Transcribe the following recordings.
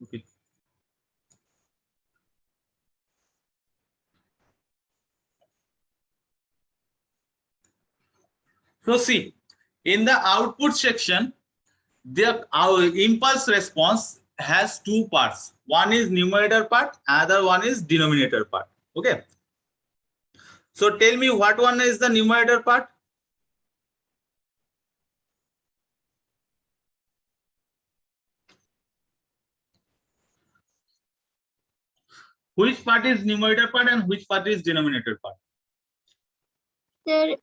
Okay. So see, in the output section, our impulse response has two parts. One is numerator part, other one is denominator part. Okay. So tell me what one is the numerator part? Which part is numerator part and which part is denominator part? Sir,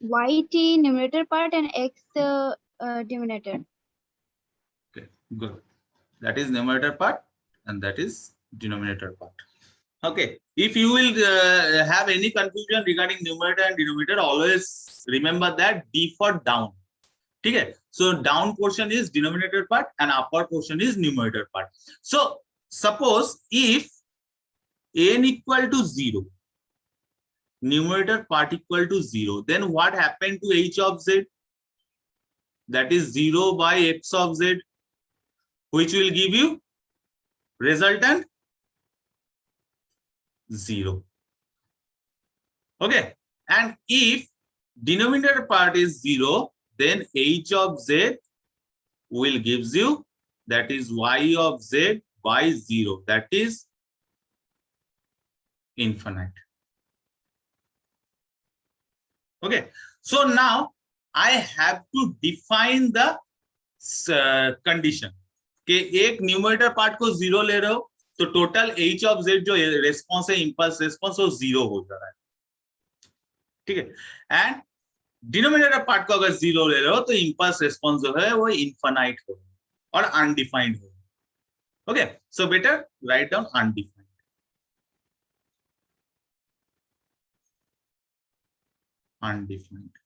YT numerator part and X denominator. Okay, good. That is numerator part and that is denominator part. Okay. If you will have any confusion regarding numerator and denominator, always remember that D for down. Okay. So down portion is denominator part and upper portion is numerator part. So suppose if n equal to 0, numerator part equal to 0, then what happened to h of z? That is 0 by x of z, which will give you resultant 0. Okay. And if denominator part is 0, then h of z will gives you, that is y of z by 0, that is infinite. Okay. So now I have to define the condition. कि एक numerator part को 0 ले रहे हो तो total h of z जो response है, impulse response, वो 0 हो जा रहा है. ठीक है. एंड डिनोमिनेटर पार्ट को अगर 0 ले रहे हो तो इंपल्स रेस्पॉन्स जो है वो इनफाइनाइट हो और अनडिफाइंड हो. Okay. So better write down undefined. Undefined.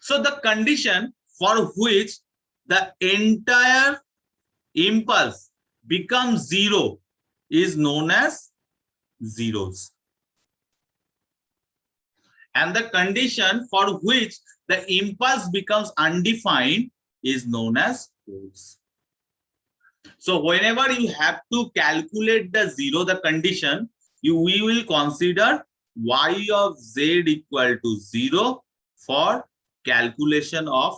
So the condition for which the entire impulse becomes 0 is known as zeros. And the condition for which the impulse becomes undefined is known as poles. So whenever you have to calculate the 0, the condition, we will consider y of z equal to 0 for calculation of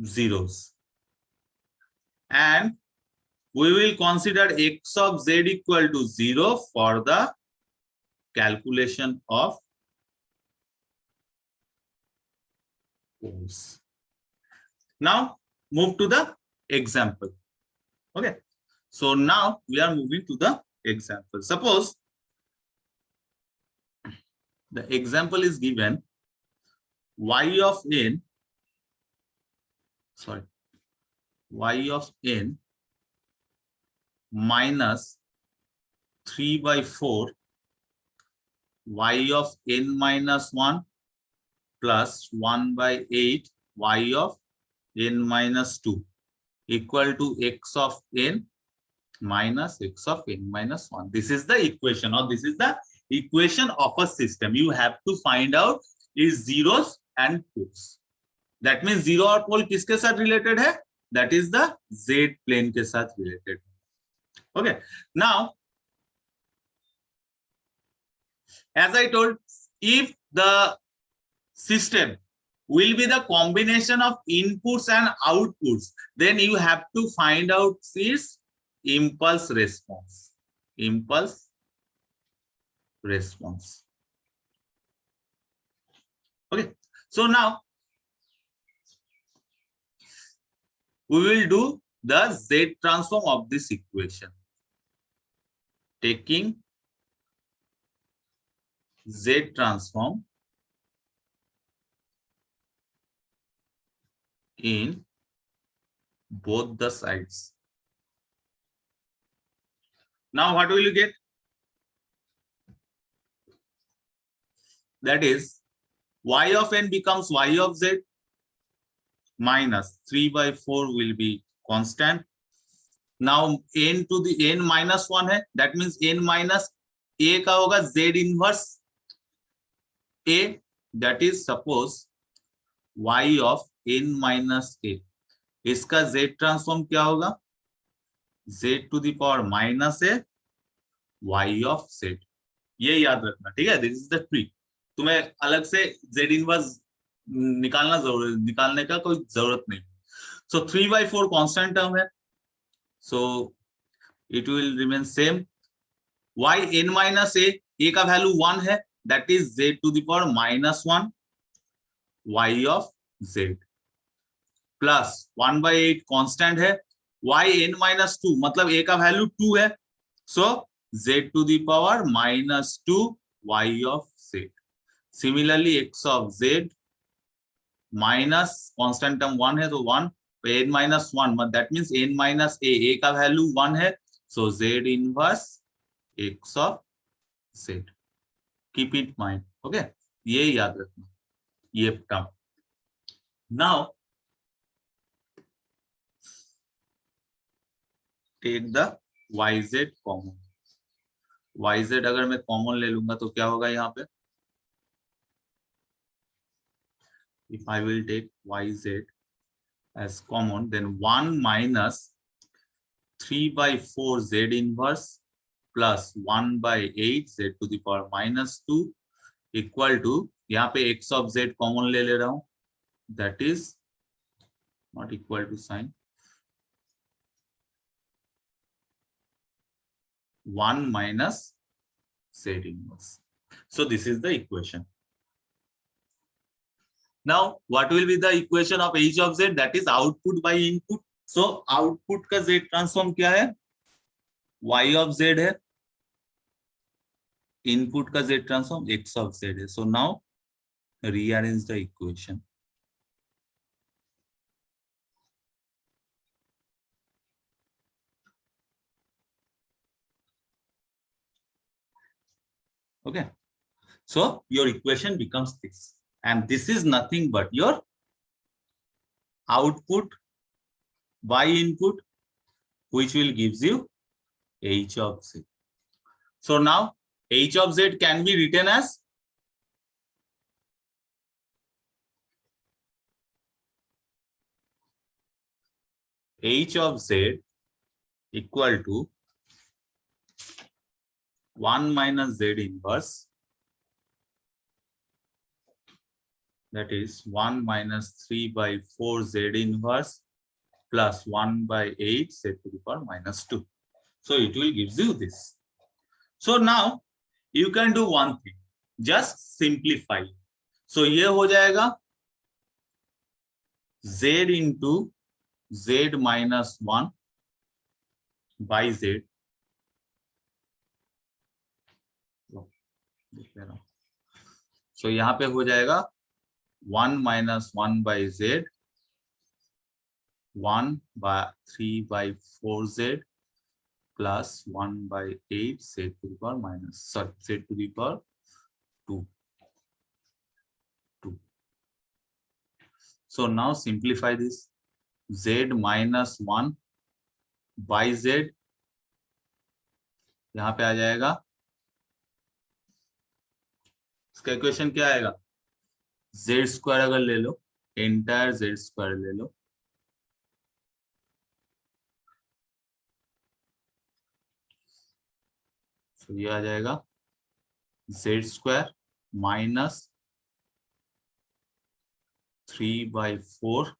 zeros, and we will consider x of z equal to 0 for the calculation of poles. Now move to the example. Okay. So now we are moving to the example. Suppose the example is given y of n minus 3 by 4 y of n minus 1 plus 1 by 8 y of n minus 2 equal to x of n minus x of n minus 1. This is the equation, or this is the equation of a system. You have to find out is zeros and poles. That means 0 और pole किसके साथ related है? That is the z plane के साथ related. Okay. Now, as I told, if the system will be the combination of inputs and outputs, then you have to find out its impulse response. Impulse response. Okay. So now we will do the Z transform of this equation, taking Z transform in both the sides. Now what will you get? That is y of n becomes y of z minus 3 by 4 will be constant. Now n to the n minus 1 है, that means n minus a का होगा z inverse a, that is suppose y of n minus a, इसका z transform क्या होगा, z to the power minus a y of z। ये याद रखना, ठीक है, दिस इज द ट्रिक। तुम्हें अलग से z इनवर्स निकालने का कोई जरूरत नहीं। सो 3/4 कांस्टेंट टर्म है, so it will remain same. y n minus a का वैल्यू 1 है, that is z to the power minus 1 y of z plus 1/8 constant है, y n माइनस 2 मतलब a का वैल्यू 2 है, so z to the power minus 2 y of z। Similarly x of z minus constant term 1 है तो 1, n minus 1 that means n minus a का value 1 है, so z inverse x of z। Keep it mind, okay, ये याद रखना ये term. Now take the yz common. yz अगर मैं कॉमन ले लूंगा तो क्या होगा यहाँ पे, if I will take yz as common, then 1 minus 3/4 z inverse plus 1/8 z to the power minus 2 equal to, यहाँ पे x of z कॉमन ले रहा हूं, that is not equal to sine 1 minus z inverse. So this is the equation. Now what will be the equation of h of z, that is output by input. So output का z transform क्या है, y of z है, input का z transform x of z है। So now rearrange the equation. Okay, so your equation becomes this, and this is nothing but your output by input, which will gives you h of z. So now h of z can be written as h of z equal to 1 minus z inverse, that is 1 minus 3/4 z inverse plus 1/8 z to the power minus 2. So it will gives you this. So now you can do one thing, just simplify. So ये हो जाएगा z into z minus 1 by z, so यहाँ पे हो जाएगा 1 minus 1 by z, 1 by 3/4 z plus 1/8 z to the power minus, sorry, z to the power 2. So now simplify this, z minus 1 by z, यहाँ पे आ जाएगा, इसका equation क्या आएगा, z स्क्वायर अगर ले लो, एंटायर z स्क्वायर ले लो, तो ये आ जाएगा z स्क्वायर माइनस 3/4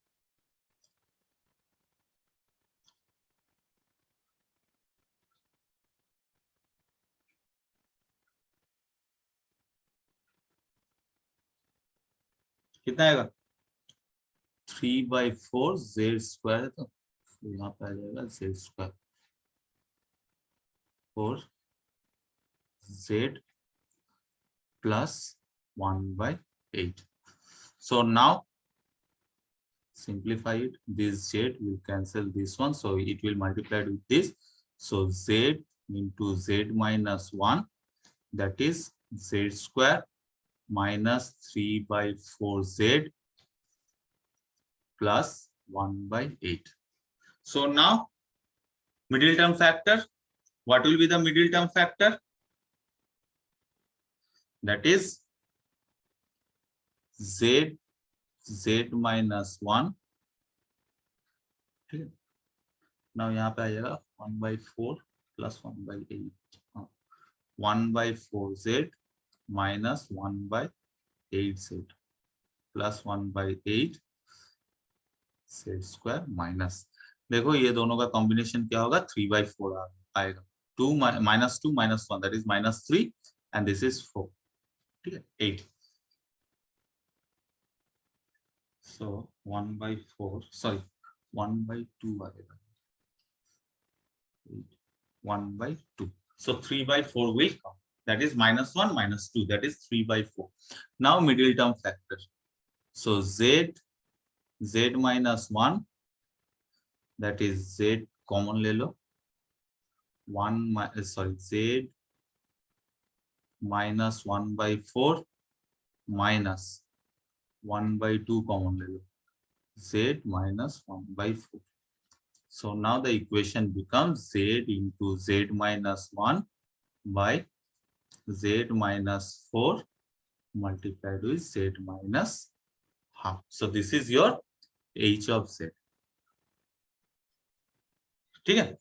कितना आएगा, 3/4 z स्क्वायर है, तो यहाँ पे आ जाएगा z square 4 z plus 1/8. So now simplify it, this z will cancel this one, so it will multiply with this, so z into z minus 1, that is z square minus 3/4 z plus 1/8. So now middle term factor, what will be the middle term factor, that is z z minus 1, ठीक है। Now यहाँ पे आ जाएगा 1/4 plus 1/8, 1/4z minus 1/8z plus 1/8 z square minus, देखो ये दोनों का combination क्या होगा, 3/4 आएगा, 2 minus 2 minus 1 that is -3 and this is 4, ठीक है, 8. So 1/4, sorry 1/2 आएगा, 1/2. So 3/4 will come. That is -1 -2. That is 3/4. Now middle term factor. So z minus 1. That is z common ले लो. Z minus 1/4 minus 1/2 common ले लो. Z minus 1/4. So now the equation becomes z into z minus 1 by z minus 4 multiplied with z minus half. So this is your h of z. ठीक है,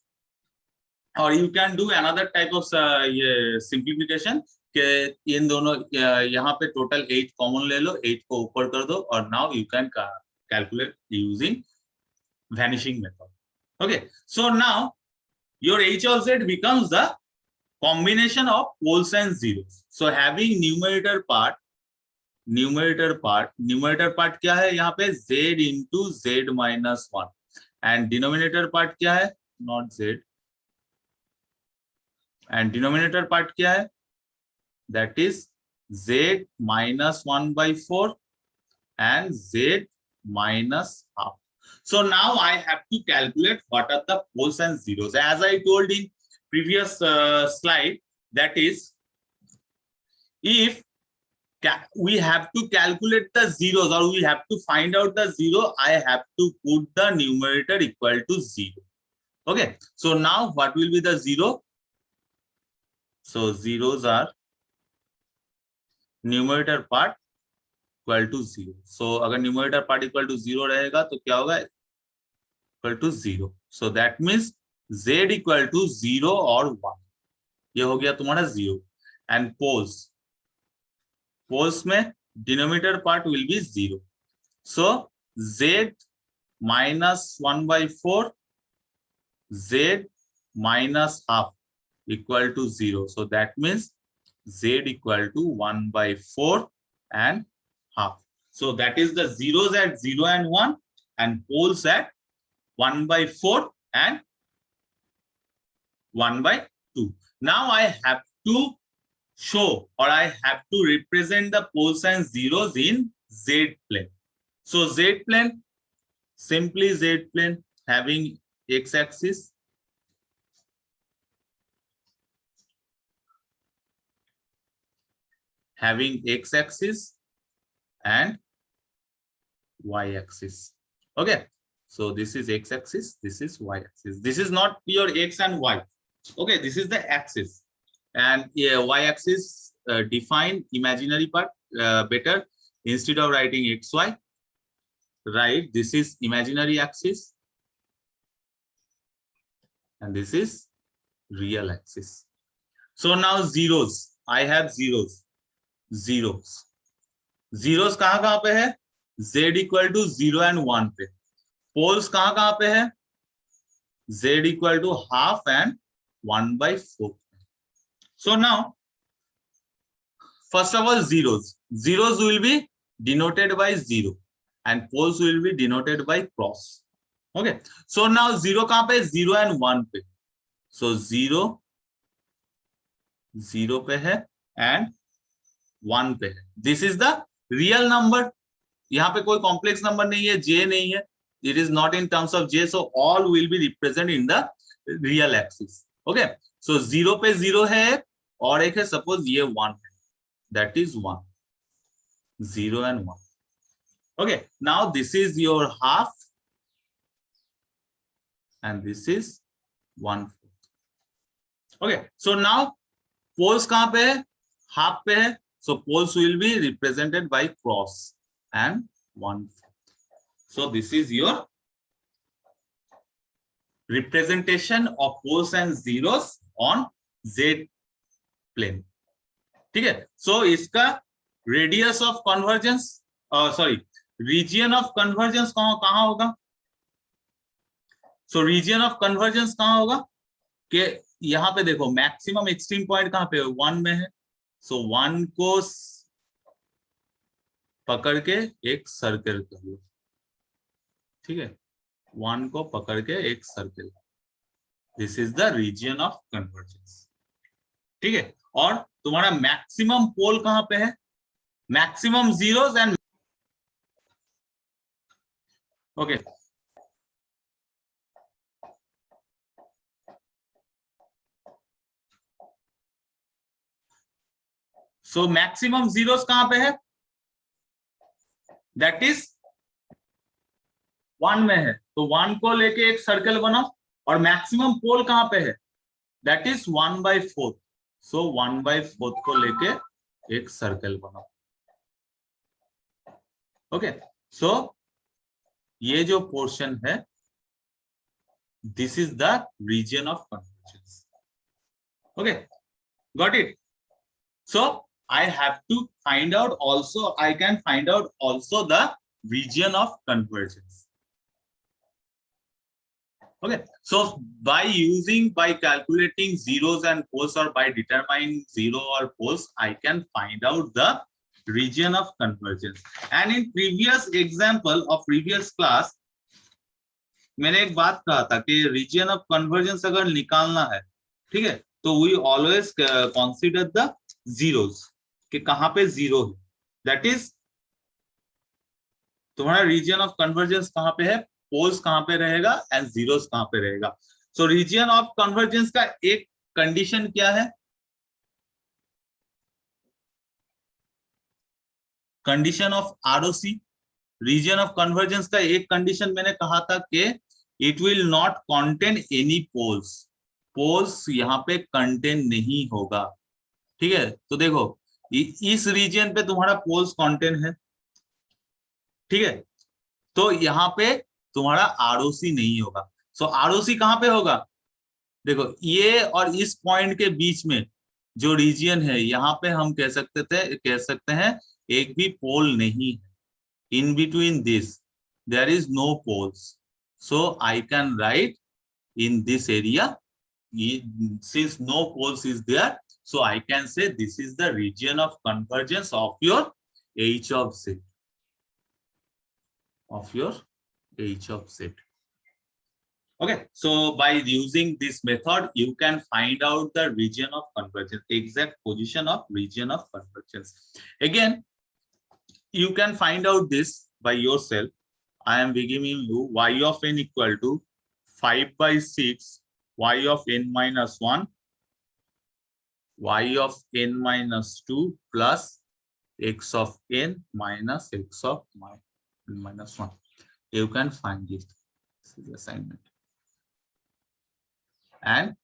और you can do another type of ये simplification के इन दोनों यहाँ पे total 8 common ले लो, 8 को ऊपर कर दो और now you can calculate using vanishing method. Okay, so now your h of z becomes the combination of poles and zeros. So having numerator part क्या है यहाँ पे, z into z minus 1 and denominator part क्या है, not z, and denominator part क्या है, that is z minus 1/4 and z minus half. So now I have to calculate what are the poles and zeros. As I told in previous slide, that is, if we have to calculate the zeros or we have to find out the zero, I have to put the numerator equal to 0. Okay, so now what will be the zero? So zeros are numerator part equal to 0. So अगर numerator part equal to 0 रहेगा तो क्या होगा, equal to 0. So that means z equal to 0 or 1. ये हो गया तुम्हारा 0. And poles में denominator part will be 0. So z minus 1/4, z minus half equal to 0. So that means z equal to 1/4 and half. So that is the zeros at 0 and 1 and poles at 1/4 and 1/2. Now I have to show or I have to represent the poles and zeros in z plane. So z plane, simply z plane having x-axis, and y-axis. Okay, so this is x-axis, this is y-axis. This is not your x and y. Okay, this is the axis, and y-axis define imaginary part better. Instead of writing xy, write this is imaginary axis and this is real axis. So now zeros, I have zeros. Zeros कहाँ पे है, z equal to 0 and 1 पे. Poles कहाँ पे है, z equal to half and 1/4. So now, first of all, zeros will be denoted by 0 and poles will be denoted by cross. Okay, so now 0 कहाँ पे, 0 and 1 पे. So 0 पे है and 1 पे है. This is the real number. यहाँ पे कोई complex number नहीं है, j नहीं है. It is not in terms of j, so all will be represented in the real axis. Okay, so 0 पे 0 है और एक है, suppose ये 1 है, that is 1. 0 and 1. Okay, now this is your half and this is 1/4. Okay, so now poles कहाँ पे है, half पे है, so poles will be represented by cross and 1/4. So this is your representation of poles and zeros on Z plane. ठीक है. So इसका radius of convergence, region of convergence कहाँ होगा? So region of convergence कहाँ होगा? कि यहाँ पे देखो मैक्सिमम एक्सट्रीम पॉइंट कहाँ पे है? 1 में है. सो 1 को पकड़ के एक सर्कल कर लो. ठीक है, 1 को पकड़ के एक circle. This is the region of convergence. ठीक है, और तुम्हारा मैक्सिमम पोल कहाँ पे है? Maximum zeros and okay. So maximum zeros कहां पे है? दैट इज 1 में है. तो 1 को लेके एक सर्कल बनाओ. और मैक्सिमम पोल कहां पे है? That is 1/4. सो 1/4 को लेके एक सर्कल बनाओ. ओके, सो ये जो पोर्शन है, this is the region of convergence. Okay, got it? So I have to find out also, I can find out also the region of convergence. Okay, so by calculating zeros and poles, or by determining zero or poles, I can find out the region of convergence. And in previous example of previous class, मैंने एक बात कहा था कि region of convergence अगर निकालना है, ठीक है, तो we always consider the zeros, कि कहां पे जीरो है. दैट इज तुम्हारा रीजन ऑफ कन्वर्जेंस कहां पे है? पोल्स कहां पे रहेगा एंड जीरोस कहां पे रहेगा. सो रीजन ऑफ कन्वर्जेंस का एक कंडीशन क्या है? Condition of ROC. Region of convergence का एक कंडीशन मैंने कहा था कि it will not contain any poles. Poles यहाँ पे कंटेन नहीं होगा. ठीक है, तो देखो इस रीजन पे तुम्हारा पोल्स कंटेन है. ठीक है, तो यहाँ पे तुम्हारा आरओसी नहीं होगा. सो आरओसी कहां पे होगा? देखो ये और इस पॉइंट के बीच में जो रीजन है, यहाँ पे हम कह सकते हैं एक भी पोल नहीं है. In between this there is no poles. So I can write in this area, since no poles is there, so I can say this is the region of convergence of your H of Z. Of your H of Z. Okay, so by using this method, you can find out the region of convergence, exact position of region of convergence. Again, you can find out this by yourself. I am giving you y of n equal to 5/6 y of n minus 1, y of n minus 2 plus x of n minus x of minus 1. You can find it. This is the assignment. And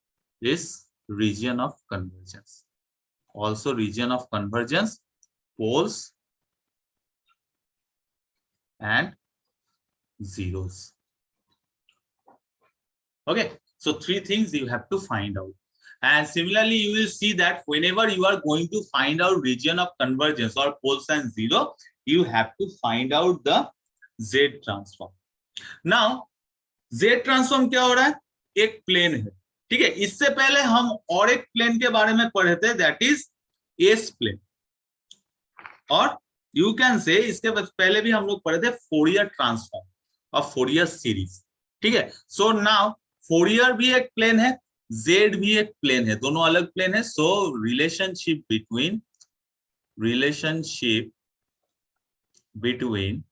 this region of convergence. Also region of convergence, poles and zeros. Okay, so 3 things you have to find out. And similarly, you will see that whenever you are going to find out region of convergence or poles and zero, you have to find out the Z transform. Now, Z transform क्या हो रहा है? एक plane है. ठीक है, इससे पहले हम और एक प्लेन के बारे में पढ़े थे, दैट इज एस प्लेन. और यू कैन से इसके पहले भी हम लोग पढ़े थे फोरियर ट्रांसफॉर्म और फोरियर सीरीज. ठीक है, सो नाउ फोरियर भी एक प्लेन है, जेड भी एक प्लेन है, दोनों अलग प्लेन है. So relationship between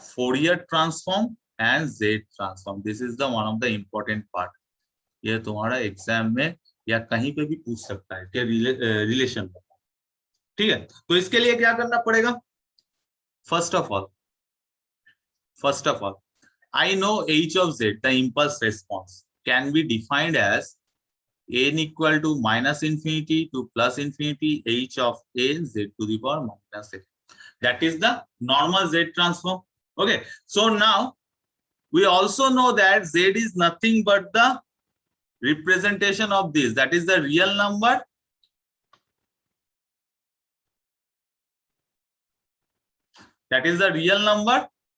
Fourier transform and Z transform, this is the one of the important part. ये तुम्हारा एग्जाम में या कहीं पे भी पूछ सकता है कि रिलेशन. ठीक है, तो इसके लिए क्या करना पड़ेगा? First of all I know h of z, the impulse response can be defined as n equal to -infinity to +infinity h of a z to the power -a. That is the normal Z transform. Okay, so now we also know that Z is nothing but the representation of this. That is the real number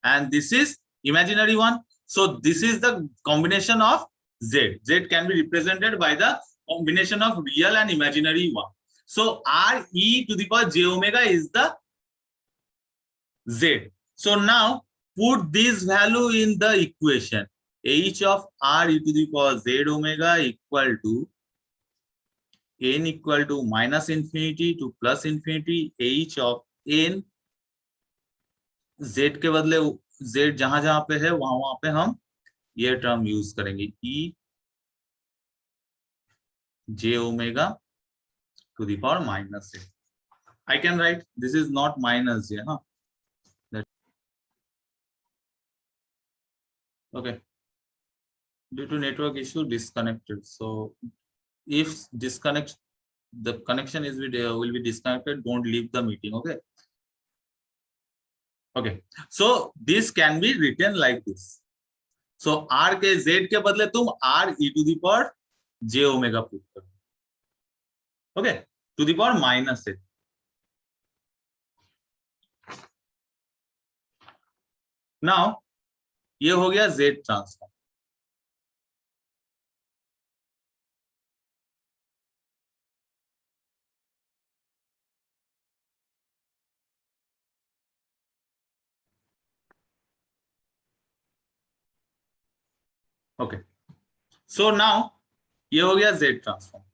and this is imaginary one. So this is the combination of Z. Z can be represented by the combination of real and imaginary one. So R e to the power j omega is the Z. So now put this value in the equation. H of R e to the power Z omega equal to n equal to minus infinity to plus infinity H of n Z के बदले Z जहां जहां पे है वहां पे हम ये टर्म यूज करेंगे e j omega to the power minus a. I can write this is not minus j, huh? Okay. Due to network issue, disconnected. So if disconnect, the connection is will be disconnected. Don't leave the meeting. Okay. Okay. So this can be written like this. So r के z के बदले तुम r e to the power j omega put करो. Okay. To the power minus a. Now ये हो गया z transform. Okay. So now ये हो गया z transform.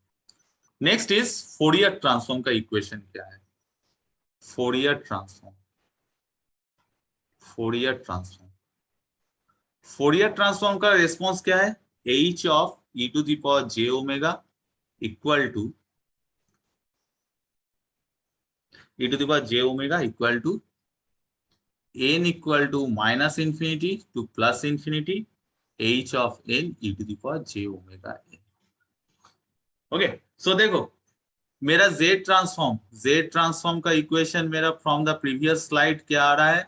Next is Fourier transform का इक्वेशन क्या है? Fourier transform. Fourier transform. Fourier transform का रिस्पॉन्स क्या है? h of e to the power j omega equal to e to the power j omega equal to n equal to minus infinity to plus infinity h of n e to the power j omega n. Okay, so देखो मेरा z transform का equation मेरा from the previous slide क्या आ रहा है?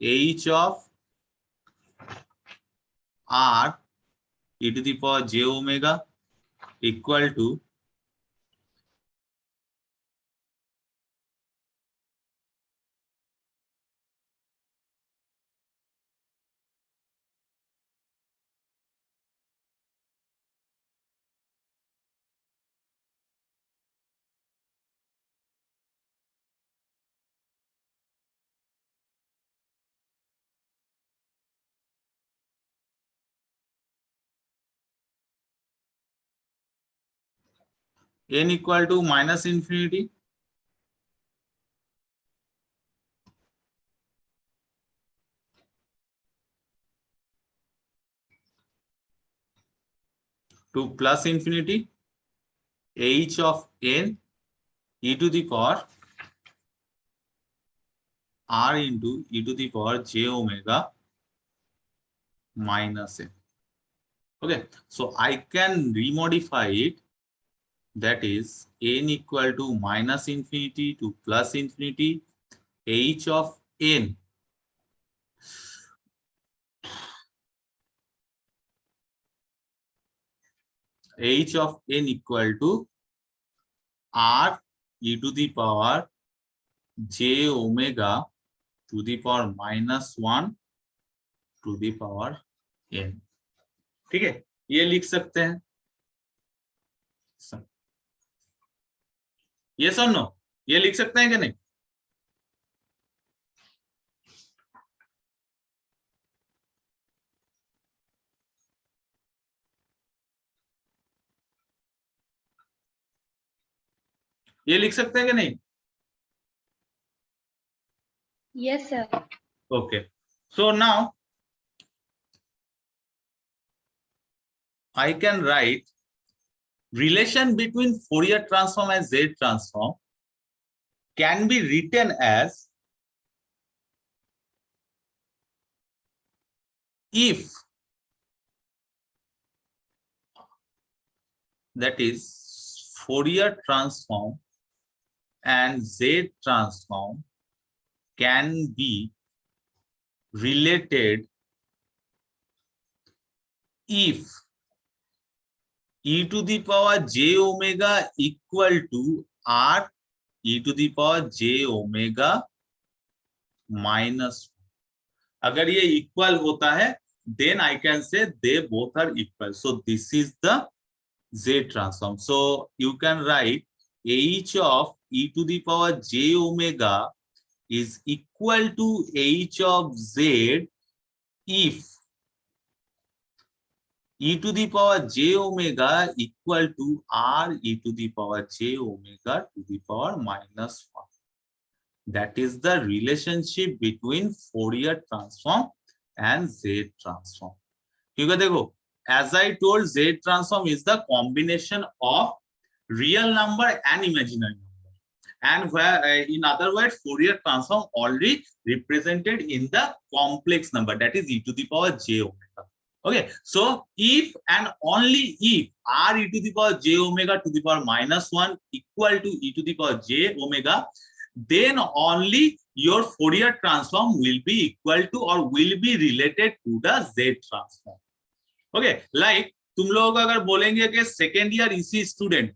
h of r e to the power j omega equal to n equal to minus infinity to plus infinity h of n e to the power r into e to the power j omega minus n. Okay, so I can remodify it. That is n equal to minus infinity to plus infinity h of n equal to r e to the power j omega to the power minus 1 to the power n. ठीक है, ये लिख सकते हैं. ये सुनो, ये लिख सकते हैं कि नहीं? ये लिख सकते हैं कि नहीं? Yes, sir. Okay. So now I can write relation between Fourier transform and Z transform can be written as if, that is Fourier transform and Z transform can be related if e to the power j omega equal to r e to the power j omega minus. अगर ये equal होता है then I can say they both are equal. So this is the Z transform. So you can write h of e to the power j omega is equal to h of z if e to the power j omega equal to r e to the power j omega to the power minus 1. That is the relationship between Fourier transform and Z transform. क्योंकि देखो, as I told, Z transform is the combination of real number and imaginary number, and where in other words, Fourier transform already represented in the complex number, that is e to the power j omega. Okay, so if and only if r e to the power j omega to the power minus 1 equal to e to the power j omega, then only your Fourier transform will be equal to or will be related to the Z transform. Okay, like तुम लोग अगर बोलेंगे कि second year EC student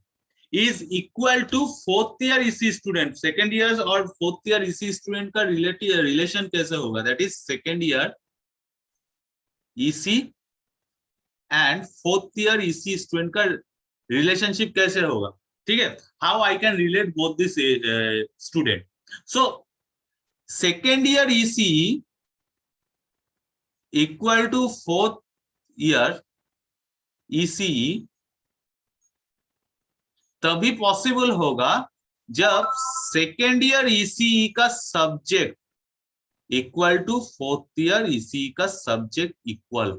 is equal to fourth year EC student, second year और fourth year EC student का relation कैसे होगा? That is second year EC and fourth year EC student का रिलेशनशिप कैसे होगा? ठीक है, how I can relate both this student. So second year EC equal to fourth year EC तभी possible होगा जब सेकेंड ईयर ईसी का subject equal to fourth year EC का subject equal.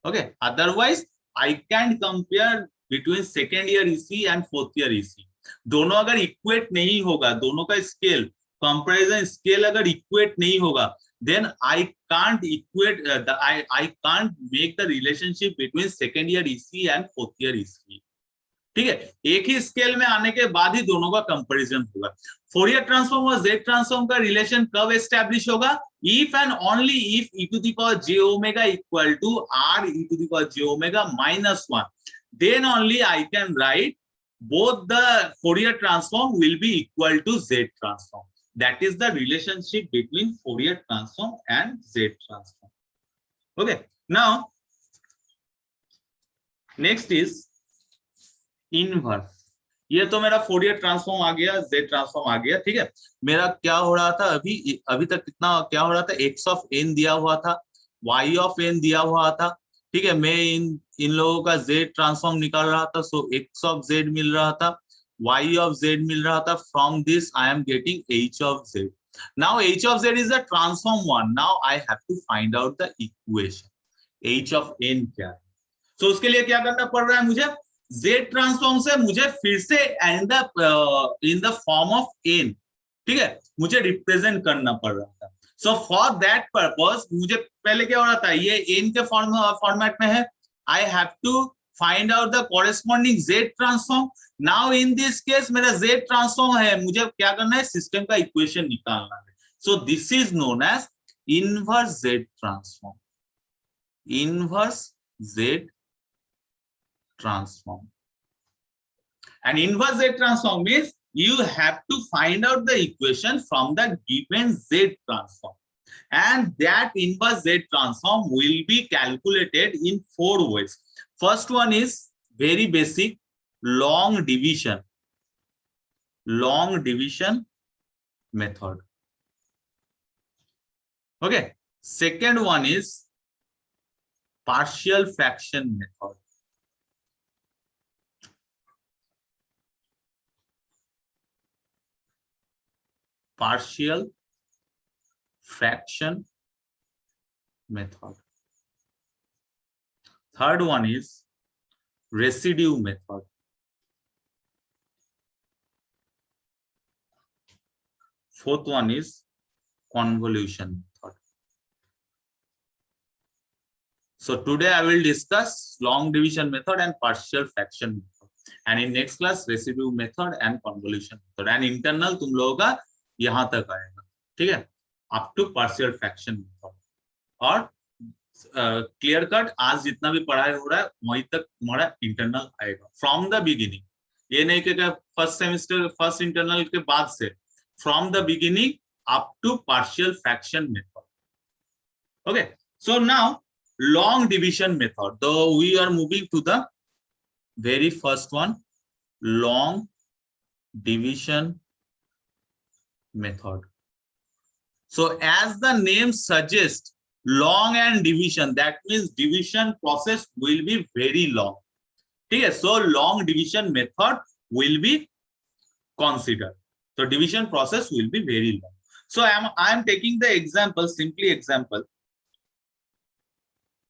Okay, otherwise I can compare between second year EC and fourth year EC. दोनों अगर equate नहीं होगा, दोनों का स्केल कंपैरिजन स्केल अगर इक्वेट नहीं होगा, then I can't equate I can't make the relationship between second year EC and fourth year EC. ठीक है, एक ही स्केल में आने के बाद ही दोनों का कंपैरिजन होगा. फोरियर ट्रांसफॉर्म और जेड ट्रांसफॉर्म का रिलेशन कब एस्टैब्लिश होगा? If and only if e to the power j omega equal to r e to the power j omega minus 1, then only I can write both the Fourier transform will be equal to Z transform. That is the relationship between Fourier transform and Z transform. Okay, now next is inverse. ये तो मेरा Fourier transform आ गया, Z transform आ गया. ठीक है, मेरा क्या हो रहा था अभी तक कितना क्या हो रहा था? x of n दिया हुआ था, y of n दिया हुआ था. ठीक है, मैं इन लोगों का Z ट्रांसफॉर्म निकाल रहा था. सो x of z मिल रहा था, y of z मिल रहा था. From this I am getting h of z. Now h of z is a transform one. Now I have to find out the equation h of n क्या है. So उसके लिए क्या करना पड़ रहा है मुझे? Z ट्रांसफॉर्म से मुझे फिर से in the form of n, ठीक है, मुझे रिप्रेजेंट करना पड़ रहा था. सो फॉर दैट पर्पस मुझे पहले क्या हो रहा था? ये n के फॉर्मेट में है. I have to find out the corresponding Z transform. Now in this case मेरा Z transform है, मुझे क्या करना है? सिस्टम का इक्वेशन निकालना है. So this is known as inverse Z transform. Inverse Z transform. And inverse Z transform means you have to find out the equation from the given Z transform. And that inverse Z transform will be calculated in 4 ways. First one is very basic, long division method. Okay. Second one is partial fraction method. Partial fraction method. Third one is residue method. Fourth one is convolution method. So today I will discuss long division method and partial fraction method, and in next class residue method and convolution method. And internal तुम लोगों का यहां तक आएगा, ठीक है, up to partial fraction method. और clear cut आज जितना भी पढ़ाई हो रहा है वहीं तक तुम्हारा इंटरनल आएगा फ्रॉम द बिगिनिंग। ये नहीं कि फर्स्ट सेमेस्टर फर्स्ट इंटरनल के बाद से, from the beginning up to partial fraction method. Okay, so now long division method, though we are moving to the very first one, long division method. So as the name suggests, long and division, that means division process will be very long. Okay, so long division method will be considered. So division process will be very long. So I am taking the example, simply example.